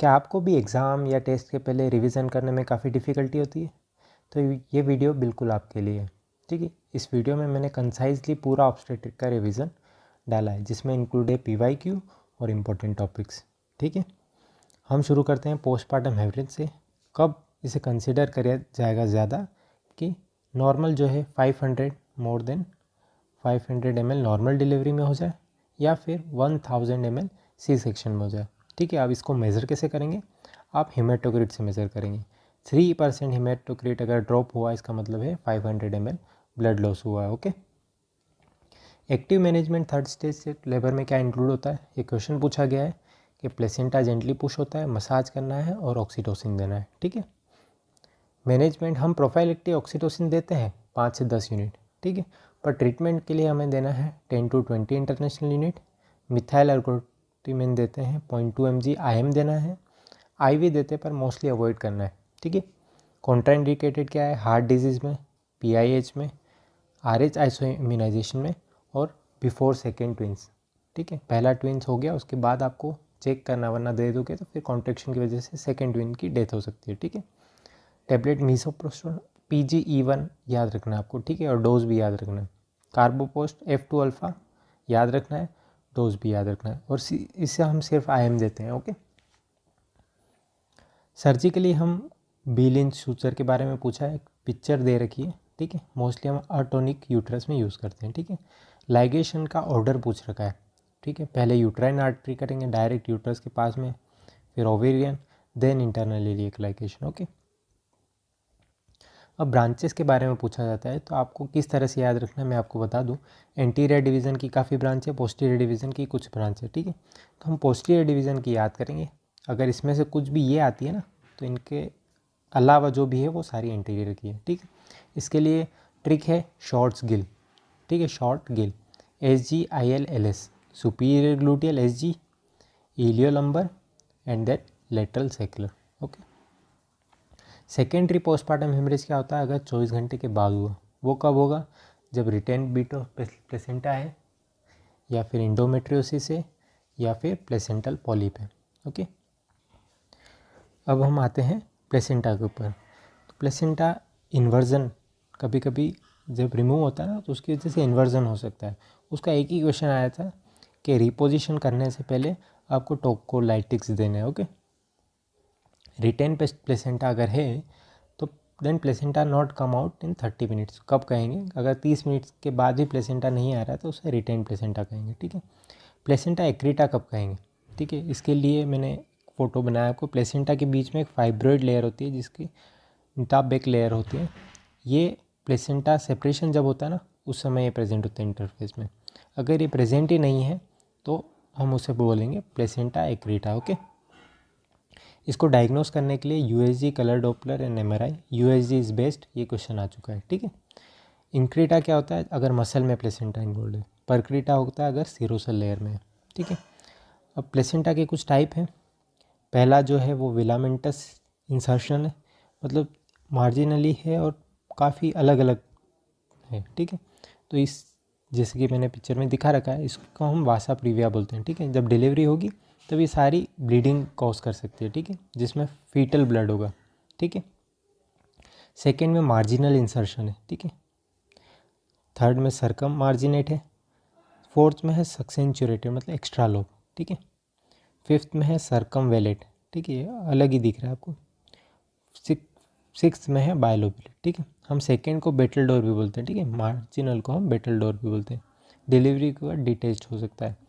क्या आपको भी एग्ज़ाम या टेस्ट के पहले रिवीजन करने में काफ़ी डिफ़िकल्टी होती है? तो ये वीडियो बिल्कुल आपके लिए है। ठीक है, इस वीडियो में मैंने कंसाइजली पूरा ऑब्स्टेट्रिक का रिवीजन डाला है, जिसमें इंक्लूड है PYQ और इम्पोर्टेंट टॉपिक्स। ठीक है, हम शुरू करते हैं पोस्टपार्टम हेमरेज से। कब इसे कंसिडर किया जाएगा ज़्यादा कि नॉर्मल जो है 500 more than 500 ml normal delivery में हो जाए या फिर 1000 ml सी सेक्शन में हो जाए। ठीक है, अब इसको मेज़र कैसे करेंगे? आप हेमेटोक्रिट से मेज़र करेंगे। 3% हेमेटोक्रिट अगर ड्रॉप हुआ, इसका मतलब है 500 ml ब्लड लॉस हुआ है। Okay, active management third stage से लेबर में क्या इंक्लूड होता है? ये क्वेश्चन पूछा गया है कि प्लेसेंटा जेंटली पुश होता है, मसाज करना है और ऑक्सीटोसिन देना है। ठीक है, मैनेजमेंट हम प्रोफाइलेक्टिव ऑक्सीटोसिन देते हैं 5 से 10 यूनिट। ठीक है, पर ट्रीटमेंट के लिए हमें देना है 10 to 20 इंटरनेशनल यूनिट। मिथाइल एल्कोटिमिन देते हैं 0.2 mg IM देना है। IV देते पर मोस्टली अवॉइड करना है। ठीक है, कॉन्ट्राइंडिकेटेड क्या है? हार्ट डिजीज़ में, PIH में, RH आइसोइम्यूनाइजेशन में और बिफोर सेकेंड ट्विंस। ठीक है, पहला ट्विंस हो गया उसके बाद आपको चेक करना, वरना दे दोगे तो फिर कॉन्ट्रेक्शन की वजह से सेकेंड ट्विन की डेथ हो सकती है। ठीक है, टैबलेट मीसोप्रोस्टोल PGE1 याद रखना है आपको। ठीक है, और डोज भी याद रखना है। कार्बोपोस्ट F2 अल्फ़ा याद रखना है, डोज भी याद रखना है। और इससे हम सिर्फ IM देते हैं। ओके, सर्जिकली हम बीलिन सूचर के बारे में पूछा है, पिक्चर दे रखी है। ठीक है, मोस्टली हम अटोनिक यूट्रस में यूज़ करते हैं। ठीक है, लाइगेशन का ऑर्डर पूछ रखा है। ठीक है, पहले यूट्राइन आर्टरी करेंगे डायरेक्ट यूट्रस के पास में, फिर ovarian, then internal iliac ligation. Okay, अब ब्रांचेस के बारे में पूछा जाता है तो आपको किस तरह से याद रखना है मैं आपको बता दूं। एंटीरियर डिवीज़न की काफ़ी ब्रांच है, पोस्टीरियर डिवीज़न की कुछ ब्रांच है। ठीक है, तो हम पोस्टीरियर डिवीज़न की याद करेंगे। अगर इसमें से कुछ भी ये आती है ना, तो इनके अलावा जो भी है वो सारी एंटीरियर की है। ठीक है, इसके लिए ट्रिक है शॉर्ट्स गिल। ठीक है, short gill SGILLS, superior gluteal SG, iliolumbar and that lateral sacral. Okay, secondary postpartum haemorrhage क्या होता है? अगर 24 घंटे के बाद हुआ, वो कब होगा? जब रिटेन बीट ऑफ प्लेसेंटा है, या फिर इंडोमेट्रियोसिस है, या फिर प्लेसेंटल पॉलिप है। ओके, अब हम आते हैं प्लेसेंटा के ऊपर। तो प्लेसेंटा इन्वर्जन कभी कभी जब रिमूव होता है ना, तो उसकी वजह से इन्वर्जन हो सकता है। उसका एक ही क्वेश्चन आया था कि रिपोजिशन करने से पहले आपको टोकोलाइटिक्स देने हैं। ओके, रिटेन प्लेसेंटा अगर है तो then placenta not come out in 30 minutes. कब कहेंगे? अगर 30 मिनट्स के बाद भी प्लेसेंटा नहीं आ रहा है तो उसे रिटेन प्लेसेंटा कहेंगे। ठीक है, प्लेसेंटा एक्रीटा कब कहेंगे? ठीक है, इसके लिए मैंने फ़ोटो बनाया आपको। प्लेसेंटा के बीच में एक फाइब्रॉइड लेयर होती है जिसकी इंटाबेक लेयर होती है। ये प्लेसेंटा सेपरेशन जब होता है ना, उस समय ये प्रेजेंट होता है इंटरफेस में। अगर ये प्रेजेंट ही नहीं है तो हम उसे बोलेंगे प्लेसेंटा एक्रीटा। ओके, इसको डायग्नोस करने के लिए USG, colour Doppler and MRI। USG is best, ये क्वेश्चन आ चुका है। ठीक है, इंक्रीटा क्या होता है? अगर मसल में प्लेसेंटा इन्वॉल्व है। परक्रीटा होता है अगर सीरोसल लेयर में है। ठीक है, अब प्लेसेंटा के कुछ टाइप हैं। पहला जो है वो विलामेंटस इंसर्शन है, मतलब मार्जिनली है और काफ़ी अलग अलग है। ठीक है, तो इस जैसे कि मैंने पिक्चर में दिखा रखा है, इसको हम वासा प्रीविया बोलते हैं। ठीक है, जब डिलीवरी होगी तब ये सारी ब्लीडिंग कॉज कर सकती है। ठीक है, जिसमें फीटल ब्लड होगा। ठीक है, सेकेंड में मार्जिनल इंसर्शन है। ठीक है, थर्ड में सरकम मार्जिनेट है, फोर्थ में है सक्सेंचुरेटेड मतलब एक्स्ट्रा लोब। ठीक है, फिफ्थ में है सरकम वेलेट। ठीक है, अलग ही दिख रहा है आपको। सिक्स में है बायलोबिलेट। ठीक है, हम सेकेंड को बेटल डोर भी बोलते हैं। ठीक है, मार्जिनल को हम बेटल डोर भी बोलते हैं। डिलीवरी के बाद डिटेच्ड हो सकता है।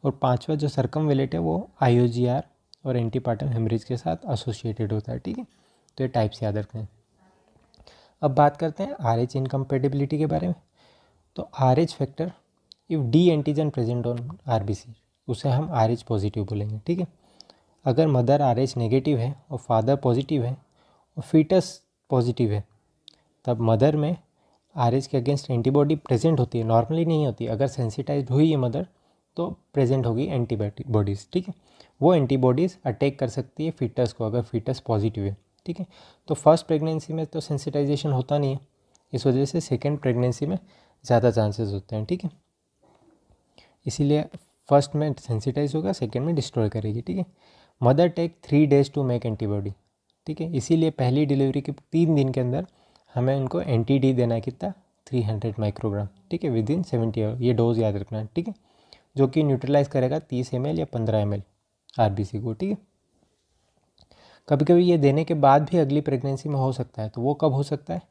और पांचवा जो सरकम वेलेट है वो IOGR और एंटीपार्टम हेमरेज के साथ एसोसिएटेड होता है। ठीक है, तो ये टाइप्स याद रखना है। अब बात करते हैं RH इनकम्पेटिबिलिटी के बारे में। तो RH factor if D antigen present on RBC, उसे हम RH पॉजिटिव बोलेंगे। ठीक है, अगर मदर RH नेगेटिव है और फादर पॉजिटिव है और फीटस पॉजिटिव है, तब मदर में RH के अगेंस्ट एंटीबॉडी प्रेजेंट होती है, नॉर्मली नहीं होती। अगर सेंसिटाइज हुई है मदर तो प्रेजेंट होगी एंटीबॉडीज़। ठीक है, वो एंटीबॉडीज़ अटैक कर सकती है फीटस को अगर फीटस पॉजिटिव है। ठीक है, तो फर्स्ट प्रेगनेंसी में तो सेंसिटाइजेशन होता नहीं है, इस वजह से सेकेंड प्रेगनेंसी में ज़्यादा चांसेस होते हैं। ठीक है, इसीलिए फर्स्ट में सेंसिटाइज होगा, सेकेंड में डिस्ट्रॉय करेगी। ठीक है, mother take 3 days to make antibody, ठीक है। इसीलिए पहली डिलीवरी के 3 दिन के अंदर हमें उनको एंटी-डी देना है, कितना 300 माइक्रोग्राम, ठीक है, विद इन 70 आवर, ये डोज याद रखना है, ठीक है, जो कि न्यूट्रलाइज करेगा 30 ml या 15 ml आरबीसी को, ठीक है। कभी कभी ये देने के बाद भी अगली प्रेगनेंसी में हो सकता है, तो वो कब हो सकता है,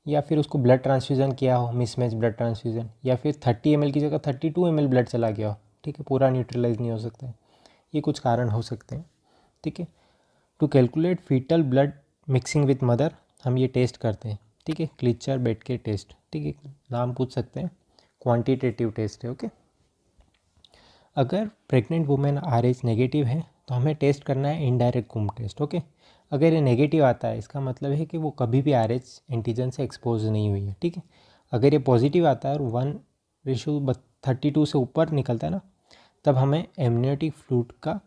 या फिर उसको ब्लड ट्रांसफ्यूज़न किया हो, मिसमैच ब्लड ट्रांसफ्यूज़न, या फिर 30 ml की जगह 32 ml ब्लड चला गया हो, ठीक है, पूरा न्यूट्रलाइज नहीं हो सकता है, ये कुछ कारण हो सकते हैं, ठीक है। To calculate fetal blood mixing with mother हम ये टेस्ट करते हैं, ठीक है, क्लिचर बेटके टेस्ट, ठीक है, नाम पूछ सकते हैं, क्वांटिटेटिव टेस्ट है, ओके। अगर प्रेग्नेंट वुमेन RH नेगेटिव है तो हमें टेस्ट करना है इनडायरेक्ट कुम टेस्ट, ओके। अगर ये नेगेटिव आता है इसका मतलब है कि वो कभी भी RH एंटीजन से एक्सपोज नहीं हुई है, ठीक है। अगर ये पॉजिटिव आता है और 1:32 से ऊपर निकलता है ना, तब हमें एमनियोटिक फ्लूइड का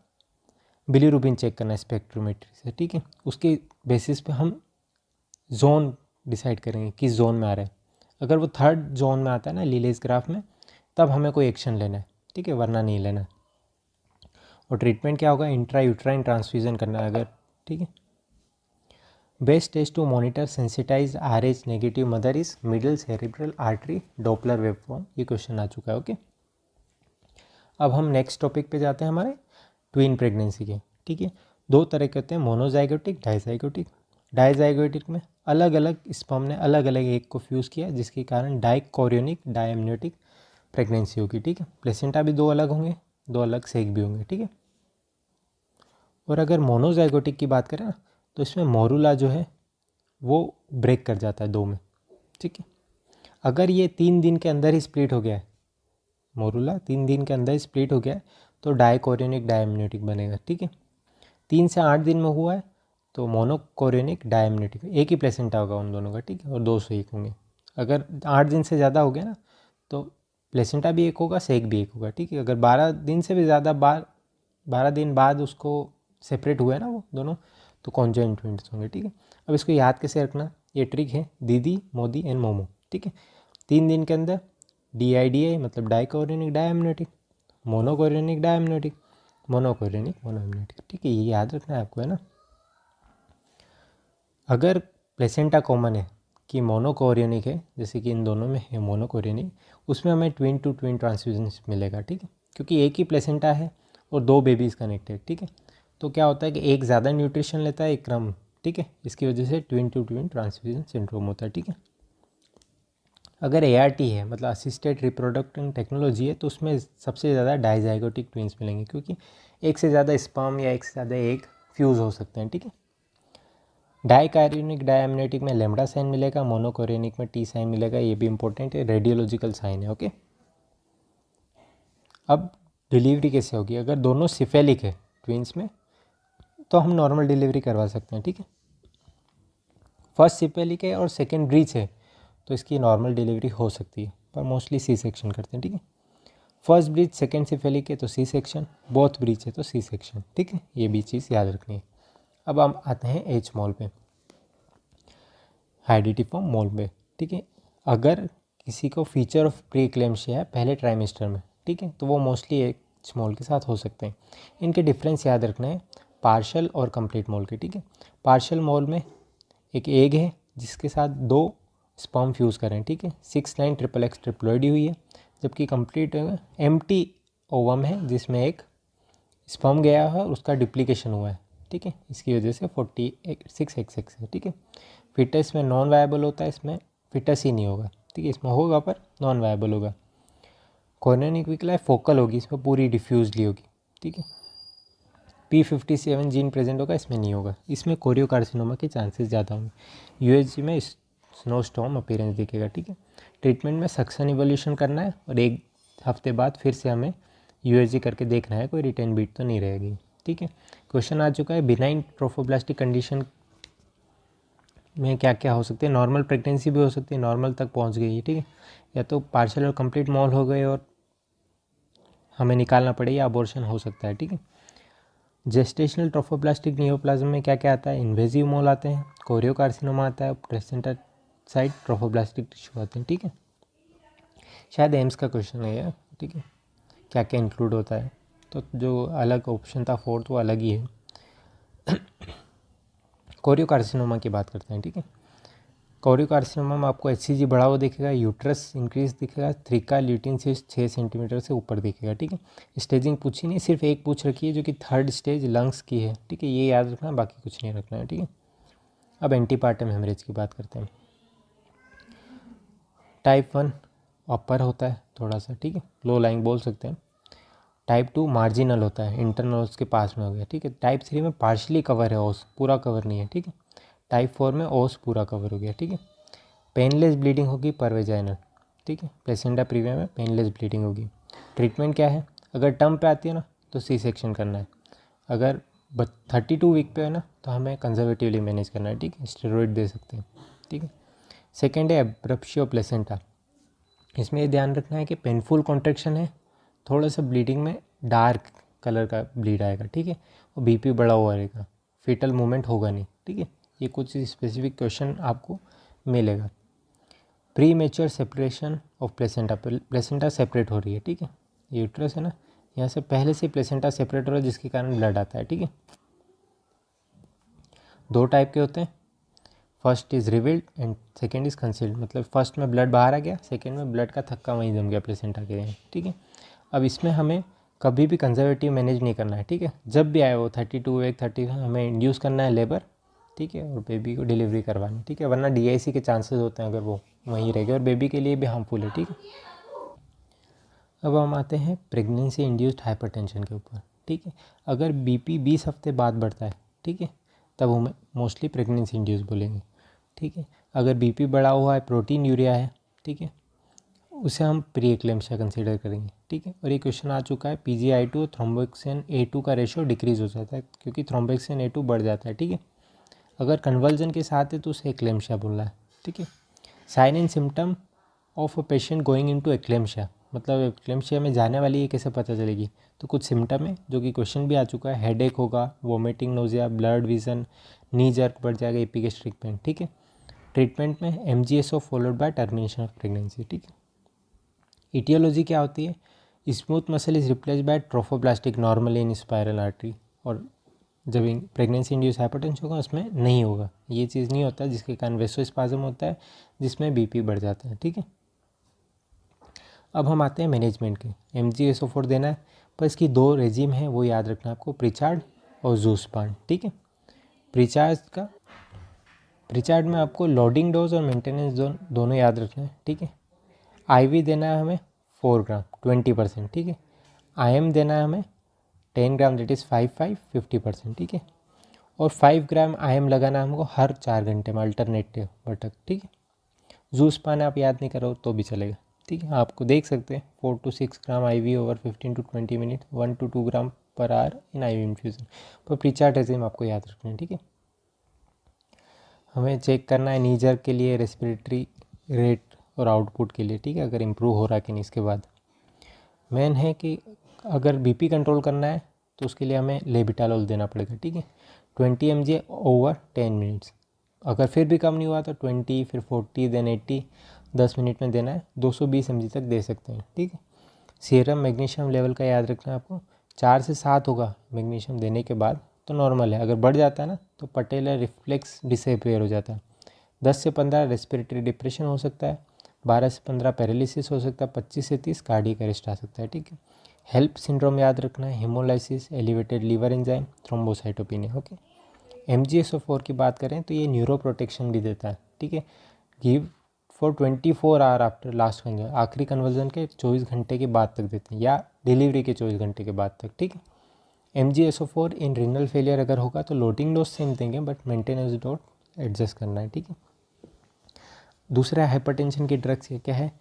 बिलीरुबिन चेक करना है स्पेक्ट्रोमेट्री से, ठीक है। उसके बेसिस पे हम जोन डिसाइड करेंगे किस जोन में आ रहा है। अगर वो 3rd जोन में आता है ना लीलेज ग्राफ में, तब हमें कोई एक्शन लेना है, ठीक है, वरना नहीं लेना। और ट्रीटमेंट क्या होगा, इंट्रा यूट्राइन ट्रांसफ्यूजन करना है अगर, ठीक है। Best test to monitor sensitize RH negative mother is middle cerebral artery Doppler waveform, ये क्वेश्चन आ चुका है, ओके। अब हम नेक्स्ट टॉपिक पे जाते हैं हमारे ट्विन प्रेगनेंसी के, ठीक है। 2 तरह के होते हैं, मोनोजाइगोटिक, डाइजाइगोटिक। डाइजाइगोटिक में अलग अलग स्पर्म ने अलग अलग एग को फ्यूज़ किया, जिसके कारण डाइकोरियोनिक डायम्नियोटिक प्रेगनेंसी होगी, ठीक है। प्लेसेंटा भी 2 अलग होंगे, 2 अलग सेक भी होंगे, ठीक है। और अगर मोनोजाइगोटिक की बात करें ना, तो इसमें मोरूला जो है वो ब्रेक कर जाता है 2 में, ठीक है। अगर ये 3 दिन के अंदर ही स्प्लिट हो गया है, मोरूला 3 दिन के अंदर ही स्प्लिट हो गया है, तो डाइकोरियोनिक डायम्नियोटिक बनेगा, ठीक है। 3 से 8 दिन में हुआ है तो मोनोकोरियोनिक डायम्नियोटिक, एक ही प्लेसेंटा होगा उन दोनों का, ठीक है, और 2 सेक होंगे। अगर 8 दिन से ज़्यादा हो गया ना, तो प्लेसेंटा भी एक होगा, सेक भी एक होगा, ठीक है। अगर 12 दिन से भी ज़्यादा 12 दिन बाद उसको सेपरेट हुआ है ना वो दोनों, तो कॉन्जॉइंट ट्विन्स होंगे, ठीक है। अब इसको याद कैसे रखना, ये ट्रिक है दीदी मोदी एंड मोमो, ठीक है। 3 दिन के अंदर DIDA मतलब dichorionic diamniotic, monochorionic diamniotic, monochorionic monoamniotic, ठीक है, ये याद रखना है आपको, है ना। अगर प्लेसेंटा कॉमन है कि मोनोकोरियोनिक है, जैसे कि इन दोनों में है मोनोकोरियोनिक, उसमें हमें ट्विन टू ट्विन ट्रांसफ्यूजन मिलेगा, ठीक है, क्योंकि एक ही प्लेसेंटा है और 2 बेबीज़ कनेक्टेड, ठीक है। तो क्या होता है कि एक ज़्यादा न्यूट्रिशन लेता है, एक कम, ठीक है, इसकी वजह से twin to twin transfusion syndrome होता है, ठीक है। अगर ART है मतलब असिस्टेड रिप्रोडक्टिव टेक्नोलॉजी है, तो उसमें सबसे ज़्यादा डाइजाइगोटिक ट्विन्स मिलेंगे, क्योंकि एक से ज़्यादा स्पर्म या एक से ज़्यादा एग फ्यूज़ हो सकते हैं, ठीक है। डाइकोरियोनिक डायम्नियोटिक में लैम्बडा साइन मिलेगा, मोनोकोरियोनिक में T साइन मिलेगा, ये भी इंपॉर्टेंट है, रेडियोलॉजिकल साइन है, ओके। अब डिलीवरी कैसे होगी, अगर दोनों सिफेलिक है ट्विन्स में तो हम नॉर्मल डिलीवरी करवा सकते हैं, ठीक है। फर्स्ट सिफेलिक है और सेकेंड ब्रीच है तो इसकी नॉर्मल डिलीवरी हो सकती है, पर मोस्टली C सेक्शन करते हैं, ठीक है। फर्स्ट ब्रीच सेकेंड सिफेलिक है तो C सेक्शन, बोथ ब्रीच है तो C सेक्शन, ठीक है, ये भी चीज़ याद रखनी है। अब हम आते हैं H मॉल पे, हाइडिटिफॉर्म मोल पे, ठीक है। अगर किसी को फीचर ऑफ प्री एक्लेम्शिया है पहले ट्राइमेस्टर में, ठीक है, तो वो मोस्टली H मॉल के साथ हो सकते हैं। इनके डिफरेंस याद रखना है, पार्शल और कंप्लीट मोल के, ठीक है। पार्शल मोल में एक एग है जिसके साथ 2 स्पर्म फ्यूज़ करें, ठीक है, 6/9 XX ट्रिप्लॉइडी हुई है, जबकि कंप्लीट एम्प्टी ओवम है जिसमें एक स्पर्म गया है और उसका डिप्लीकेशन हुआ है, ठीक है, इसकी वजह से 46XX है, ठीक है। फिटस में नॉन वायबल होता है, इसमें फिटस ही नहीं होगा, ठीक है, इसमें होगा पर नॉन वायबल होगा। कॉर्नियनिक विकला फोकल होगी, इसमें पूरी डिफ्यूजली होगी, ठीक है। P57 जीन प्रेजेंट होगा, इसमें नहीं होगा, इसमें कोरियोकार्सिनोमा के चांसेस ज़्यादा होंगे। USG में स्नोस्टॉर्म अपीयरेंस दिखेगा, ठीक है। ट्रीटमेंट में सक्शन इवोल्यूशन करना है और 1 हफ्ते बाद फिर से हमें USG करके देखना है कोई रिटेन बीट तो नहीं रहेगी, ठीक है। क्वेश्चन आ चुका है, बिनाइन ट्रोफोब्लास्टिक कंडीशन में क्या क्या हो सकते हैं, नॉर्मल प्रेगनेंसी भी हो सकती है, नॉर्मल तक पहुंच गई है, ठीक है, या तो पार्शियल और कंप्लीट मॉल हो गए और हमें निकालना पड़े या अबॉर्शन हो सकता है, ठीक है। जेस्टेशनल ट्रोफोब्लास्टिक नियोप्लाज्म में क्या क्या आता है, इन्वेजिव मोल आते हैं, कोरियोकार्सिनोमा आता है, प्लेसेंटा साइड ट्रोफोब्लास्टिक टिश्यू आते हैं, ठीक है। शायद एम्स का क्वेश्चन है यार, ठीक है, क्या क्या इंक्लूड होता है, तो जो अलग ऑप्शन था 4th वो अलग ही है। कोरियोकार्सिनोमा की बात करते हैं, ठीक है। कोरियोकार्सिनोमा में आपको HCG बढ़ा हुआ दिखेगा, यूट्रस इंक्रीज दिखेगा, थ्रिका ल्यूटिन से 6 सेंटीमीटर से ऊपर दिखेगा, ठीक है। स्टेजिंग पूछी नहीं, सिर्फ एक पूछ रखी है जो कि 3rd स्टेज लंग्स की है, ठीक है। ये याद रखना है, बाकी कुछ नहीं रखना है, ठीक है। अब एंटीपार्टम हेमरेज की बात करते हैं। टाइप 1 अपर होता है थोड़ा सा, ठीक है, लो लाइंग बोल सकते हैं। टाइप 2 मार्जिनल होता है, इंटरनल ओस के पास में हो गया, ठीक है। टाइप 3 में पार्शली कवर है ओस, पूरा कवर नहीं है, ठीक है। टाइप 4 में ओस पूरा कवर हो गया, ठीक है। पेनलेस ब्लीडिंग होगी पर वेजाइनल, ठीक है। प्लेसेंटा प्रीविया में पेनलेस ब्लीडिंग होगी। ट्रीटमेंट क्या है, अगर टर्म पे आती है ना तो सी सेक्शन करना है, अगर 32 वीक पे है ना तो हमें कंजर्वेटिवली मैनेज करना है, ठीक है। स्टेरॉइड दे सकते हैं, ठीक है। सेकेंड है एब्रप्शियो प्लेसेंटा। इसमें ये ध्यान रखना है कि पेनफुल कॉन्ट्रैक्शन है, थोड़ा सा ब्लीडिंग में डार्क कलर का ब्लीड आएगा, ठीक है। और बीपी बढ़ा हुआ रहेगा, फीटल मूवमेंट होगा नहीं, ठीक है। ये कुछ स्पेसिफिक क्वेश्चन आपको मिलेगा। Pre mature separation of placenta, placenta separate हो रही है, ठीक है। यूट्रस है ना, यहाँ से पहले से प्लेसेंटा सेपरेट हो रहा है जिसके कारण ब्लड आता है, ठीक है। 2 टाइप के होते हैं, first is revealed and second is concealed. मतलब फर्स्ट में ब्लड बाहर आ गया, सेकेंड में ब्लड का थक्का वहीं जम गया प्लेसेंटा के यहाँ, ठीक है। अब इसमें हमें कभी भी कंजर्वेटिव मैनेज नहीं करना है, ठीक है। जब भी आए वो 32 वीक 30 हमें इंड्यूस करना है लेबर, ठीक है, और बेबी को डिलीवरी करवानी, ठीक है, वरना DIC के चांसेस होते हैं अगर वो वहीं रहेगा, और बेबी के लिए भी हार्मफुल है, ठीक है। अब हम आते हैं प्रेगनेंसी इंड्यूस्ड हाइपरटेंशन के ऊपर, ठीक है। अगर BP 20 हफ्ते बाद बढ़ता है, ठीक है, तब हमें मोस्टली प्रेगनेंसी इंड्यूस बोलेंगे, ठीक है। अगर BP बढ़ा हुआ है, प्रोटीन यूरिया है, ठीक है, उसे हम प्री एक्लेम्पसिया कंसीडर करेंगे, ठीक है। और ये क्वेश्चन आ चुका है, PGI2 और थ्रोम्बोक्सिन A2 का रेशियो डिक्रीज हो जाता है क्योंकि थ्रोम्बोक्सिन A2 बढ़ जाता है, ठीक है। अगर कन्वर्जन के साथ है तो उसे एक्लेम्पसिया बोलना है, ठीक है। Sign and symptom of a patient going into eclampsia, मतलब एक्लेम्पसिया में जाने वाली है कैसे पता चलेगी, तो कुछ सिम्टम है जो कि क्वेश्चन भी आ चुका है, हेडेक होगा, वोमिटिंग, नोजिया, ब्लड विजन, नी जर्क बढ़ जाएगा, एपिगैस्ट्रिक पेन, ठीक है। ट्रीटमेंट में MGSO followed by termination of pregnancy, ठीक है। इटियोलॉजी क्या होती है, smooth muscle is replace by trophoblastic normally in spiral artery, और जब प्रेगनेंसी इंड्यूस हाइपरटेंशन होगा उसमें नहीं होगा, ये चीज़ नहीं होता, जिसके कारण वेसोस्पाज्म होता है जिसमें BP बढ़ जाता है, ठीक है। अब हम आते हैं मैनेजमेंट के। MGSO4 देना है, पर इसकी 2 रेजिम है, वो याद रखना आपको, प्रीचार्ड और ज़ूस्पान, ठीक है। प्रीचार्ड में आपको लोडिंग डोज और मेंटेनेंस डोज दोनों याद रखना है, ठीक है। IV देना है हमें 4 ग्राम 20%, ठीक है। IM देना है हमें 10 ग्राम, दैट इज़ 50%, ठीक है। और 5 ग्राम IM लगाना है हमको हर 4 घंटे में, अल्टरनेटिव बटक, ठीक है। ज़ूस्पान आप याद नहीं करो तो भी चलेगा, ठीक है। आपको देख सकते हैं 4 to 6 gram IV over 15 to 20 minute, 1 to 2 gram per hour in IV infusion, पर प्रीचार्ड रेजिम आपको याद रखना है, ठीक है। हमें चेक करना है नीजर के लिए रेस्पिरेटरी रेट और आउटपुट के लिए, ठीक है, अगर इम्प्रूव हो रहा है कि नहीं। इसके बाद मेन है कि अगर BP कंट्रोल करना है तो उसके लिए हमें लेबिटालोल देना पड़ेगा, ठीक है, 20 mg ओवर 10 मिनट्स। अगर फिर भी कम नहीं हुआ तो 20, फिर 40, देन 80, 10 मिनट में देना है, 220 mg तक दे सकते हैं, ठीक है। सीरम मैग्नीशियम लेवल का याद रखना है आपको, 4 से 7 होगा मैग्नीशियम देने के बाद तो नॉर्मल है, अगर बढ़ जाता है ना तो पटेलर रिफ्लेक्स डिसअपीयर हो जाता है। 10 से 15 रेस्पिरेटरी डिप्रेशन हो सकता है, 12 से 15 पैरालिसिस हो सकता है, 25 से 30 कार्डियक अरेस्ट आ सकता है, ठीक है। हेल्प सिंड्रोम याद रखना है, hemolysis, elevated liver enzyme, thrombocytopenia, okay. MGSO4 की बात करें तो ये न्यूरो प्रोटेक्शन भी देता है, ठीक है। Give for 24 hour after last conversion, आखिरी कन्वर्जन के 24 घंटे के बाद तक देते हैं, या डिलीवरी के 24 घंटे के बाद तक, ठीक है। MGSO4 इन रिनल फेलियर अगर होगा तो लोडिंग डोज सेम देंगे, बट मेंटेनेंस डोज एडजस्ट करना है, ठीक है। दूसरा हाइपरटेंशन की ड्रग्स क्या है,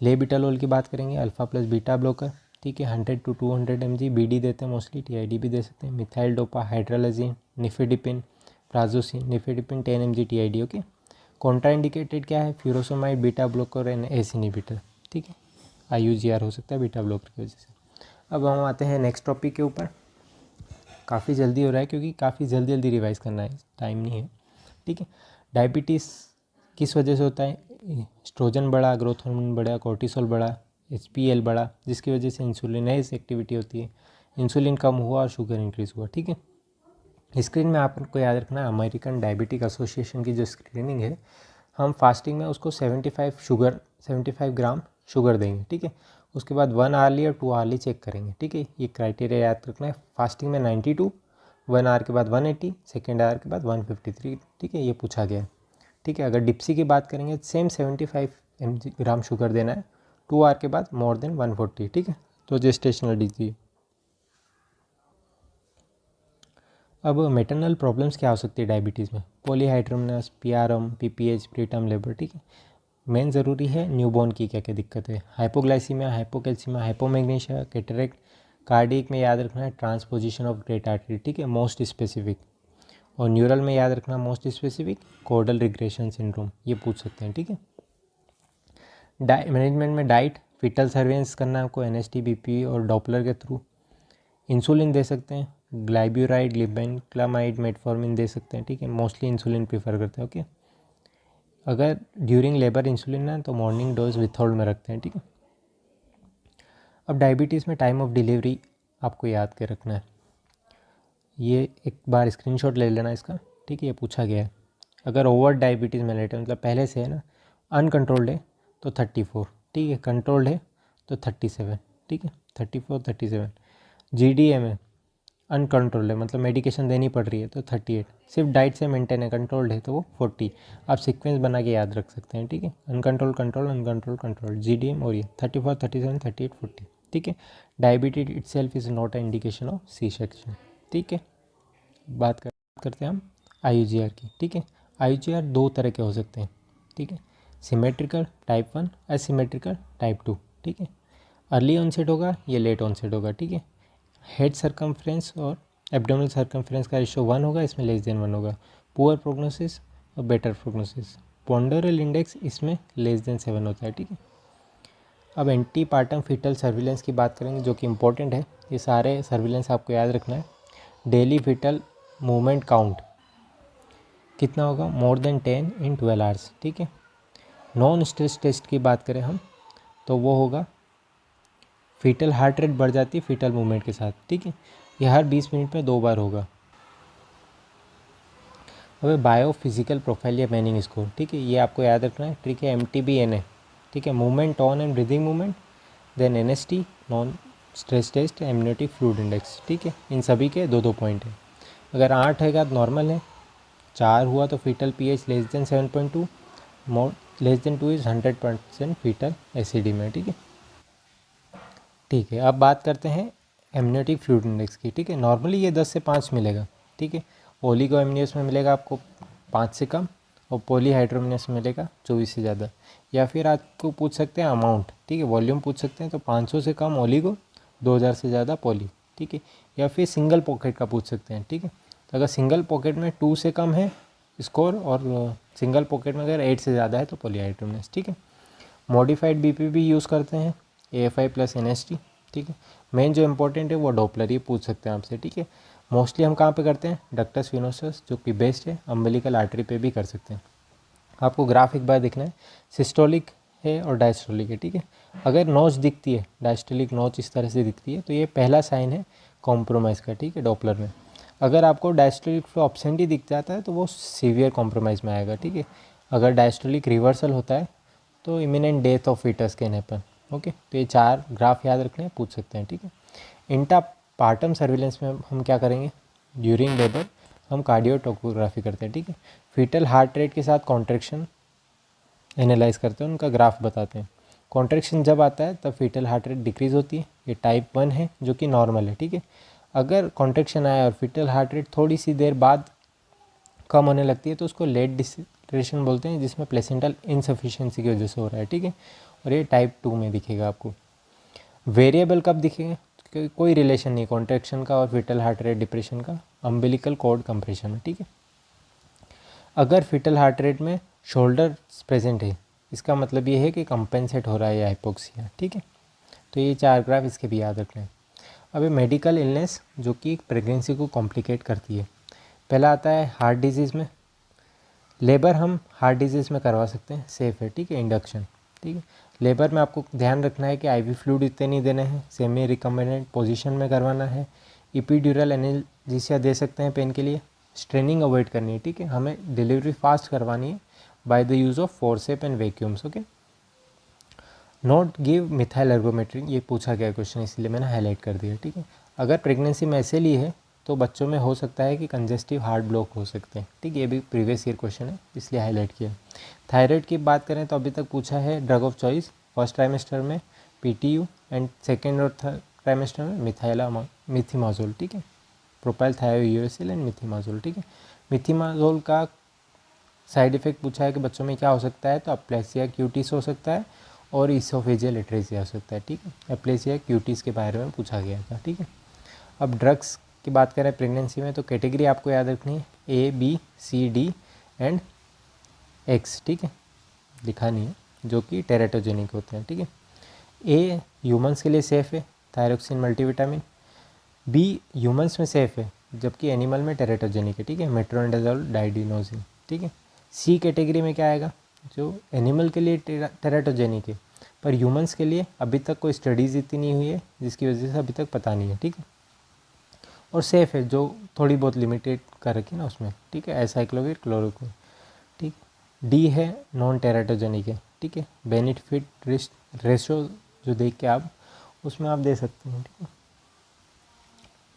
लेबिटालोल की बात करेंगे, अल्फा प्लस बीटा ब्लॉकर, ठीक है, 100 to 200 mg BD देते हैं मोस्टली, TID भी दे सकते हैं, methyl dopa, hydralazine, nifedipine, prazosin, nifedipine 10 mg TID, okay. Contraindicated क्या है, furosemide, beta blocker and ACE inhibitor, ठीक है, IUGR हो सकता है बीटा ब्लॉकर की वजह से। अब हम आते हैं नेक्स्ट टॉपिक के ऊपर, काफ़ी जल्दी हो रहा है क्योंकि काफ़ी जल्दी जल्दी रिवाइज़ करना है, टाइम नहीं है, ठीक है। डायबिटीज़ किस वजह से होता है, एस्ट्रोजन बढ़ा, ग्रोथ हार्मोन बढ़ा, कोर्टिसोल बढ़ा, HPL बढ़ा, जिसकी वजह से इंसुलिनेज एक्टिविटी होती है, इंसुलिन कम हुआ और शुगर इंक्रीज़ हुआ, ठीक है। स्क्रीन में आपको याद रखना है अमेरिकन डायबिटिक एसोसिएशन की जो स्क्रीनिंग है, हम फास्टिंग में उसको 75 ग्राम शुगर देंगे, ठीक है। उसके बाद 1 आवरली और 2 आवरली चेक करेंगे, ठीक है। ये क्राइटेरिया याद रखना है। फास्टिंग में 92, 1 आवर के बाद 180, सेकेंड आवर के बाद 153, ठीक है, ये पूछा गया है, ठीक है। अगर डिप्सी की बात करेंगे सेम 75 ग्राम शुगर देना है, 2 आवर के बाद मोर देन 140, ठीक है। तो जेस्टेशनल डिजीज। अब मेटरनल प्रॉब्लम्स क्या हो सकती है डायबिटीज़ में? पॉलीहाइड्रोमनस, पीआरएम, पीपीएच, प्रीटर्म लेबर, ठीक है। मेन ज़रूरी है न्यूबॉर्न की क्या क्या दिक्कत है। Hypoglycaemia, hypocalcaemia, hypomagnesaemia, cataract. Cardiac में याद रखना है ट्रांसपोजिशन ऑफ ग्रेट आर्टरी, ठीक है, मोस्ट स्पेसिफिक। और न्यूरल में याद रखना मोस्ट स्पेसिफिक कोडल रिग्रेशन सिंड्रोम, ये पूछ सकते हैं, ठीक है। मैनेजमेंट में डाइट, फिटल सर्वेलेंस करना है आपको एनएसटी, बीपी और डॉपलर के थ्रू। इंसुलिन दे सकते हैं, ग्लाइब्यूराइड, लिबेनक्लामाइड, मेटफॉर्मिन दे सकते हैं, ठीक है। मोस्टली इंसुलिन प्रीफर करते हैं, ओके। अगर ड्यूरिंग लेबर इंसुलिन है तो मॉर्निंग डोज विथहोल्ड में रखते हैं, ठीक है। अब डायबिटीज़ में टाइम ऑफ डिलीवरी आपको याद के रखना है। ये एक बार स्क्रीनशॉट ले लेना इसका, ठीक है, ये पूछा गया है। अगर ओवर डायबिटीज़ मेलेटस मतलब पहले से है ना, अनकंट्रोल्ड है तो 34, ठीक है, कंट्रोल्ड है तो 37, ठीक है, 34, 37। जीडीए में अनकंट्रोल्ड है मतलब मेडिकेशन देनी पड़ रही है तो 38, सिर्फ डाइट से मेंटेन है, कंट्रोल्ड है तो वो 40। आप सीक्वेंस बना के याद रख सकते हैं, ठीक है। Uncontrol, control, uncontrol, control, GDM और ये 34, 37, 38, 40, ठीक है। Diabetes itself is not a indication of C section, ठीक है। बात करते हैं हम आईयूजीआर की, ठीक है। आईयूजीआर दो तरह के हो सकते हैं, ठीक है। सिमेट्रिकल टाइप 1, असिमेट्रिकल टाइप 2, ठीक है। अर्ली ऑनसेट होगा, ये लेट ऑनसेट होगा, ठीक है। हेड सरकमफ्रेंस और एब्डोमिनल सरकमफ्रेंस का रेशो 1 होगा, इसमें लेस देन 1 होगा। पुअर प्रोग्नोसिस और बेटर प्रोग्नोसिस। पोंडरल इंडेक्स इसमें लेस देन 7 होता है, ठीक है। अब एंटी पार्टम फीटल सर्विलेंस की बात करेंगे जो कि इंपॉर्टेंट है। ये सारे सर्विलेंस आपको याद रखना है। डेली फीटल मूवमेंट काउंट कितना होगा? मोर देन 10 इन 12 आवर्स, ठीक है। नॉन स्ट्रेस टेस्ट की बात करें हम तो वो होगा फीटल हार्ट रेट बढ़ जाती है फीटल मूवमेंट के साथ, ठीक है। ये हर 20 मिनट में 2 बार होगा। अब बायो फिजिकल प्रोफाइल या मैनिंग स्कोर, ठीक है, ये आपको याद रखना है, ठीक है। MTBNA, ठीक है, movement, tone and breathing movement. Then NST, non stress test, amniotic fluid index, ठीक है। इन सभी के 2-2 पॉइंट है। अगर 8 है तो नॉर्मल है, 4 हुआ तो fetal pH less than 7.2, more less than 2 is 100% fetal acidity में, ठीक है। ठीक है, अब बात करते हैं एमनियोटिक फ्लूइड इंडेक्स की, ठीक है। नॉर्मली ये 10 से 5 मिलेगा, ठीक है। ओलिगो एमनियस में मिलेगा आपको 5 से कम और पॉलीहाइड्रोमिनस में मिलेगा 24 से ज़्यादा। या फिर आपको पूछ सकते हैं अमाउंट, ठीक है, वॉल्यूम पूछ सकते हैं तो 500 से कम ओलिगो, 2000 से ज़्यादा पॉली, ठीक है। या फिर सिंगल पॉकेट का पूछ सकते हैं, ठीक है। तो अगर सिंगल पॉकेट में 2 से कम है स्कोर और सिंगल पॉकेट में अगर 8 से ज़्यादा है तो पॉलीहाइड्रोमिनस, ठीक है। मॉडिफाइड बीपी भी यूज़ करते हैं, AFI प्लस NST, ठीक है। मेन जो इंपॉर्टेंट है वो डॉपलर, ये पूछ सकते हैं आपसे, ठीक है। मोस्टली हम कहाँ पे करते हैं? डक्टस वेनोसस जो कि बेस्ट है, अम्बिलिकल आर्टरी पे भी कर सकते हैं। आपको ग्राफ एक बार दिखना है, सिस्टोलिक है और डायस्टोलिक है, ठीक है। अगर नोच दिखती है, डायस्टोलिक नोच इस तरह से दिखती है तो ये पहला साइन है कॉम्प्रोमाइज़ का, ठीक है, डॉपलर में। अगर आपको डायस्टोलिक फ्लो ऑब्सेंट ही दिख जाता है तो वो सीवियर कॉम्प्रोमाइज़ में आएगा, ठीक है। अगर डायस्टोलिक रिवर्सल होता है तो imminent death of fetus can happen, okay. तो ये 4 ग्राफ याद रखने हैं, पूछ सकते हैं, ठीक है। इंटा पार्टम सर्विलेंस में हम क्या करेंगे? ड्यूरिंग लेबर हम कार्डियोटोकोग्राफी करते हैं, ठीक है। फीटल हार्ट रेट के साथ कॉन्ट्रैक्शन एनालाइज करते हैं, उनका ग्राफ बताते हैं। कॉन्ट्रैक्शन जब आता है तब फीटल हार्ट रेट डिक्रीज़ होती है, ये टाइप 1 है जो कि नॉर्मल है, ठीक है। अगर कॉन्ट्रैक्शन आया और फीटल हार्ट रेट थोड़ी सी देर बाद कम होने लगती है तो उसको लेट डिस्ट्रेशन बोलते हैं, जिसमें प्लेसेंटल इनसफिशिएंसी की वजह से हो रहा है, ठीक है। और ये टाइप 2 में दिखेगा आपको। वेरिएबल कब दिखेंगे? कोई रिलेशन नहीं कॉन्ट्रैक्शन का और फीटल हार्ट रेट डिप्रेशन का, अम्बिलिकल कॉर्ड कंप्रेशन में, ठीक है। अगर फीटल हार्ट रेट में शोल्डर प्रेजेंट है इसका मतलब ये है कि कंपेंसेट हो रहा है या हाइपोक्सिया, ठीक है। तो ये 4 ग्राफ इसके भी याद रखना है। अब ये मेडिकल इलनेस जो कि प्रेगनेंसी को कॉम्प्लिकेट करती है। पहला आता है हार्ट डिजीज़ में। लेबर हम हार्ट डिजीज़ में करवा सकते हैं, सेफ़ है, ठीक है, इंडक्शन, ठीक है। लेबर में आपको ध्यान रखना है कि IV फ्लूइड इतने नहीं देने हैं, सेमी रिकम्बिनेंट पोजीशन में करवाना है, इपीड्यूरल जीसिया दे सकते हैं पेन के लिए। स्ट्रेनिंग अवॉइड करनी है, ठीक है, हमें डिलीवरी फास्ट करवानी है by the use of forceps and vacuums. Okay, not give methyl ergometrine, ये पूछा गया क्वेश्चन इसलिए मैंने हाईलाइट कर दिया, ठीक है। अगर प्रेगनेंसी में ऐसे ली है तो बच्चों में हो सकता है कि कंजेस्टिव हार्ट ब्लॉक हो सकते हैं, ठीक है, ये भी प्रीवियस ईयर क्वेश्चन है इसलिए हाईलाइट किया। थायराइड की बात करें तो अभी तक पूछा है drug of choice, first trimester में PTU एंड सेकेंड और थर्ड ट्राइमेस्टर में मिथिमाजोल, ठीक है, प्रोपाइल थायोयूरेसिल एंड मिथिमाजोल, ठीक है। मिथिमाजोल का साइड इफेक्ट पूछा है कि बच्चों में क्या हो सकता है, तो अप्लेसिया क्यूटिस हो सकता है और इसोफेजियल एट्रेसिया हो सकता है, ठीक है। अप्लेसिया क्यूटिस के बारे में पूछा गया था, ठीक है। अब ड्रग्स की बात करें प्रेगनेंसी में तो कैटेगरी आपको याद रखनी है ABCD एंड X, ठीक है, लिखा नहीं है, जो कि टेरेटोजेनिक होते हैं, ठीक है। A ह्यूमंस के लिए सेफ़ है, थायरोक्सिन मल्टीविटामिन। B ह्यूमंस में सेफ़ है जबकि एनिमल में टेरेटोजेनिक है, ठीक है, मेट्रोनिडाजोल डाइडिनोजिन, ठीक है। C कैटेगरी में क्या आएगा, जो एनिमल के लिए टेरेटोजेनिक है पर ह्यूमंस के लिए अभी तक कोई स्टडीज़ इतनी नहीं हुई है जिसकी वजह से अभी तक पता नहीं है, ठीक है। और सेफ़ है जो थोड़ी बहुत लिमिटेड कर रखी है ना उसमें, ठीक है, एसाइक्लोविर क्लोरोक्विन, ठीक। D है नॉन टेरेटोजेनिक है, ठीक है, बेनिफिट रिस्क रेशो जो देख के आप उसमें आप दे सकते हैं, ठीक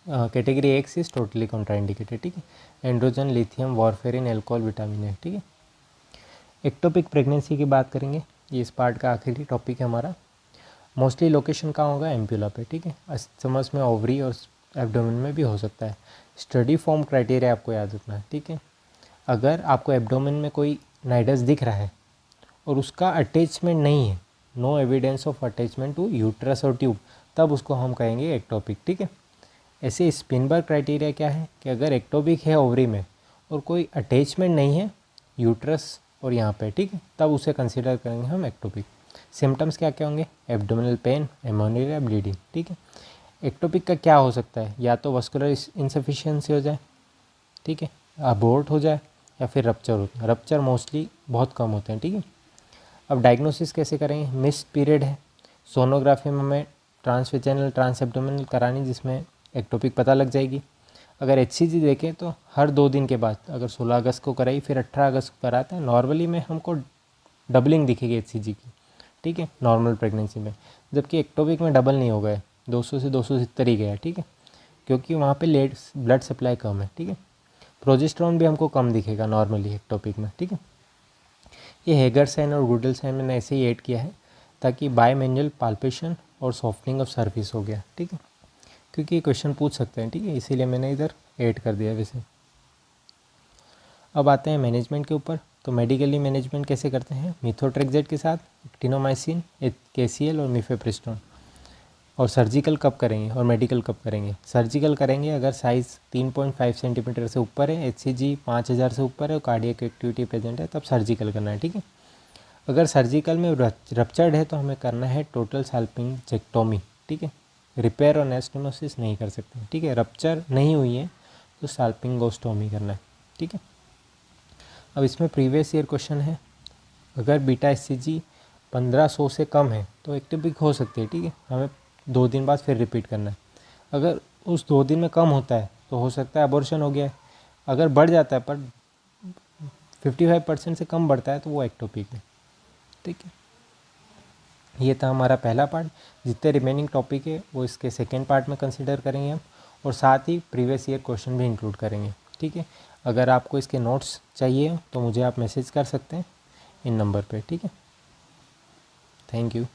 है। Category X is totally contraindicated, ठीक है। Androgen, lithium, warfarin, alcohol, vitamin है, ठीक है। एक्टोपिक प्रेगनेंसी की बात करेंगे, ये इस पार्ट का आखिरी टॉपिक है हमारा। मोस्टली लोकेशन कहाँ होगा, एम्प्यूला पे, ठीक है। स्टमक में, ओवरी और एब्डोमेन में भी हो सकता है। स्टडी फॉर्म क्राइटेरिया आपको याद रखना है, ठीक है। अगर आपको एब्डोमेन में कोई नाइडस दिख रहा है और उसका अटैचमेंट नहीं है, no evidence of attachment to uterus और ट्यूब, तब उसको हम कहेंगे एक्टोपिक, ठीक है। ऐसे स्पिनबर्ग क्राइटेरिया क्या है कि अगर एक्टोपिक है ओवरी में और कोई अटैचमेंट नहीं है यूट्रस और यहाँ पे, ठीक है, तब उसे कंसिडर करेंगे हम एक्टोपिक। सिम्टम्स क्या क्या होंगे, एब्डोमिनल पेन, एमोनिया, ब्लीडिंग, ठीक है। एक्टोपिक का क्या हो सकता है, या तो वस्कुलर इंसफिशियंसी हो जाए, ठीक है, अबॉर्ट हो जाए या फिर रप्चर होता है। रप्चर मोस्टली बहुत कम होते हैं, ठीक है। अब डायग्नोसिस कैसे करेंगे, मिस्ड पीरियड है, सोनोग्राफी में हमें ट्रांसवेजाइनल ट्रांस एब्डोमिनल करानी जिसमें एक्टोपिक पता लग जाएगी। अगर HCG देखें तो हर 2 दिन के बाद, अगर 16 अगस्त को कराई फिर 18 अगस्त को कराते हैं, नॉर्मली में हमको डबलिंग दिखेगी HCG की, ठीक है, नॉर्मल प्रेगनेंसी में, जबकि एक्टोपिक में डबल नहीं हो गया, 200 से 270 ही गया, ठीक है, क्योंकि वहाँ पे लेट ब्लड सप्लाई कम है, ठीक है। प्रोजेस्टेरॉन भी हमको कम दिखेगा नॉर्मली एक्टोपिक में, ठीक है। ये हेगर साइन और गुडल साइन मैंने ऐसे ही ऐड किया है ताकि बायमेन्युअल पाल्पेशन और सॉफ्टनिंग ऑफ सरफेस हो गया, ठीक है, क्योंकि ये क्वेश्चन पूछ सकते हैं, ठीक है, इसीलिए मैंने इधर ऐड कर दिया वैसे। अब आते हैं मैनेजमेंट के ऊपर, तो मेडिकली मैनेजमेंट कैसे करते हैं, मिथोट्रेक्सेट के साथ एक्टिनोमाइसिन, KCL और मिफेप्रिस्टोन। और सर्जिकल कब करेंगे और मेडिकल कब करेंगे, सर्जिकल करेंगे अगर साइज़ 3.5 सेंटीमीटर से ऊपर है, HCG 5000 से ऊपर है और कार्डियक एक्टिविटी प्रेजेंट है, तब सर्जिकल करना है, ठीक है। अगर सर्जिकल में रप्चर्ड है तो हमें करना है टोटल साल्पिंगजेक्टोमी, ठीक है, रिपेयर और एनास्टोमोसिस नहीं कर सकते, ठीक है। रप्चर नहीं हुई है तो साल्पिंगोस्टोमी करना है, ठीक है। अब इसमें प्रीवियस ईयर क्वेश्चन है, अगर बीटा HCG 1500 से कम है तो एक्टोपिक हो सकती है, ठीक है, हमें 2 दिन बाद फिर रिपीट करना है। अगर उस 2 दिन में कम होता है तो हो सकता है अबॉर्शन हो गया है, अगर बढ़ जाता है पर 55% से कम बढ़ता है तो वो एक्टोपिक है, ठीक है। ये था हमारा पहला पार्ट, जितने रिमेनिंग टॉपिक है वो इसके सेकेंड पार्ट में कंसिडर करेंगे हम, और साथ ही प्रीवियस ईयर क्वेश्चन भी इंक्लूड करेंगे, ठीक है। अगर आपको इसके नोट्स चाहिए तो मुझे आप मैसेज कर सकते हैं इन नंबर पे, ठीक है। Thank you.